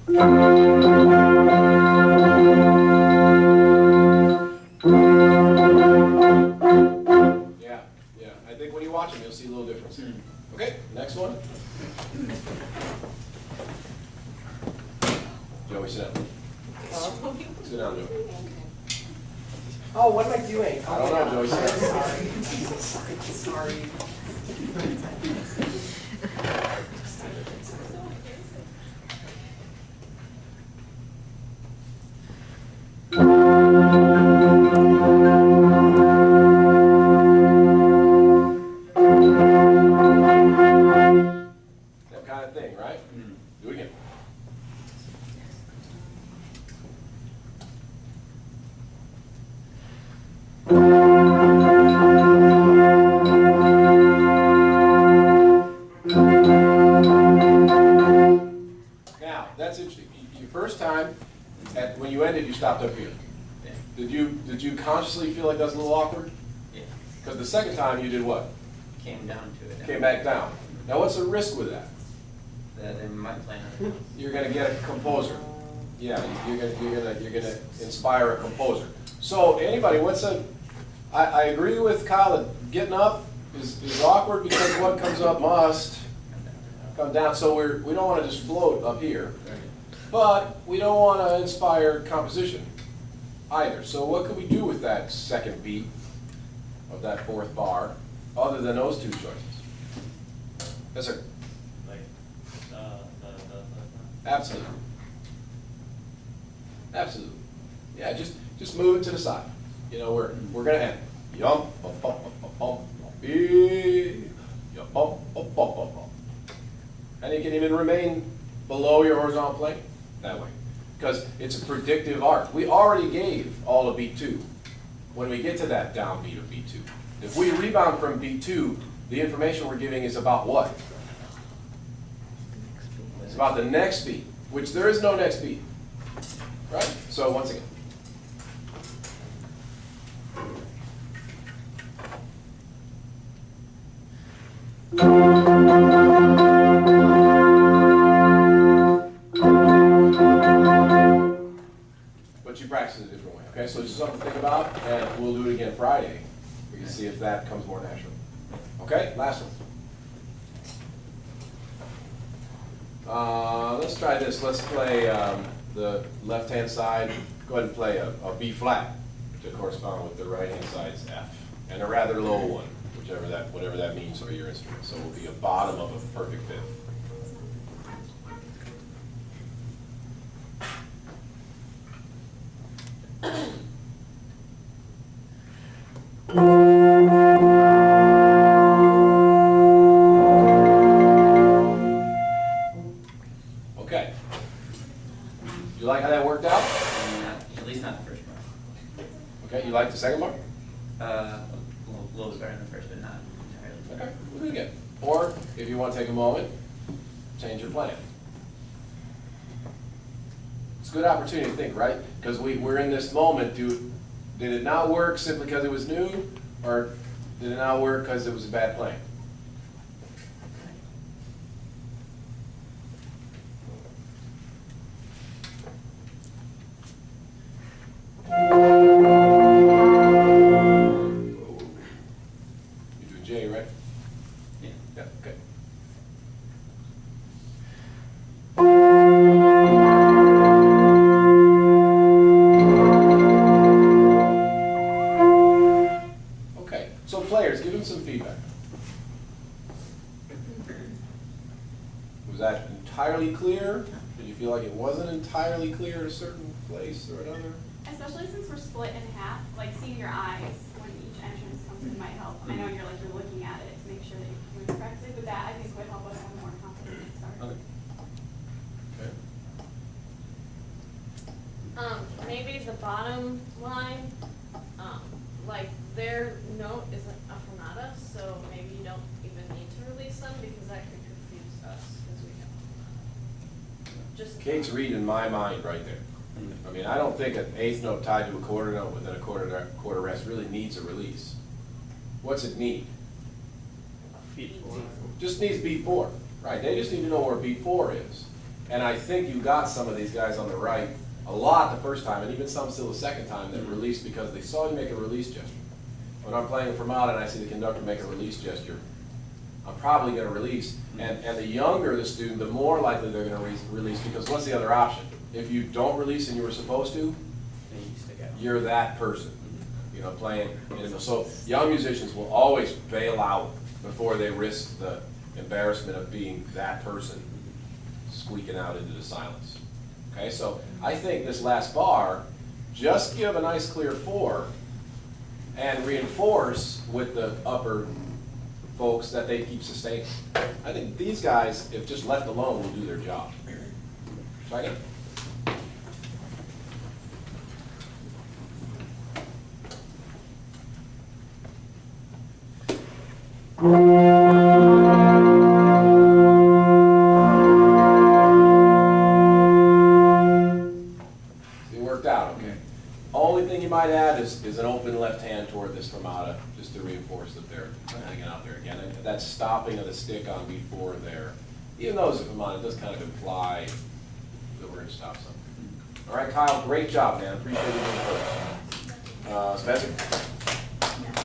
Yeah, I think when you watch them, you'll see a little difference. Okay, next one. Joey, sit down. Sit down, Joey. Oh, what am I doing? I don't know, Joey, sit down. Sorry. That kind of thing, right? Do it again. Now, that's interesting. Your first time, when you ended, you stopped up here. Yeah. Did you consciously feel like that's a little awkward? Yeah. Because the second time you did what? Came down to it. Came back down. Now, what's the risk with that? That in my plan. You're going to get a composer. Yeah, you're gonna inspire a composer. So anybody, I agree with Kyle that getting up is awkward because what comes up must come down. So we don't want to just float up here, but we don't want to inspire composition either. So what could we do with that second beat of that fourth bar other than those two choices? Yes, sir. Absolutely. Absolutely. Yeah, just move it to the side. You know, we're gonna end. Yum, bum, bum, bum, bum, bum, yum, bum, bum, bum, bum, bum. And you can even remain below your horizontal plane that way. Because it's a predictive art. We already gave all of beat 2 when we get to that downbeat of beat 2. If we rebound from beat 2, the information we're giving is about what? It's about the next beat, which there is no next beat. Right? So once again. But you practice it a different way. Okay, so just something to think about, and we'll do it again Friday. We can see if that comes more natural. Okay, last one. Let's try this. Let's play the left-hand side. Go ahead and play a B flat to correspond with the right-hand side's F, and a rather low one, whatever that means for your instrument. So it will be a bottom of a perfect fifth. Okay. You like how that worked out? At least not the first bar. Okay, you like the second bar? A little bit better than the first, but not entirely. Okay, we'll do it again. Or, if you want to take a moment, change your plan. It's a good opportunity to think, right? Because we're in this moment. Did it not work simply because it was new? Or did it not work because it was a bad plan? You're doing J, right? Yeah. Yeah, okay. Okay, so players, give them some feedback. Was that entirely clear? Did you feel like it wasn't entirely clear at a certain place or another? Especially since we're split in half, like seeing your eyes when each entrance comes in might help. I know you're looking at it to make sure that you move correctly, but that I think would help us have more confidence to start. Okay. Okay. Maybe the bottom line, like their note isn't a pronata, so maybe you don't even need to release them because that could confuse us because we have a pronata. Just Kate's read in my mind right there. I mean, I don't think an eighth note tied to a quarter note within a quarter rest really needs a release. What's it need? Beat 4. Just needs beat 4. Right, they just need to know where beat 4 is. And I think you got some of these guys on the right, a lot the first time, and even some still the second time, that released because they saw you make a release gesture. When I'm playing a fermata and I see the conductor make a release gesture, I'm probably gonna release. And the younger the student, the more likely they're gonna release, because what's the other option? If you don't release and you were supposed to, you're that person, you know, playing. So young musicians will always bail out before they risk the embarrassment of being that person squeaking out into the silence. Okay, so I think this last bar, just give a nice clear 4 and reinforce with the upper folks that they keep sustaining. I think these guys, if just left alone, will do their job. Try again. It worked out, okay. Only thing you might add is an open left hand toward this fermata, just to reinforce that they're hanging out there again. And that stopping of the stick on beat 4 there, even though it's a fermata, it does kind of imply that we're going to stop something. All right, Kyle, great job, man. Appreciate you doing first. Spencer?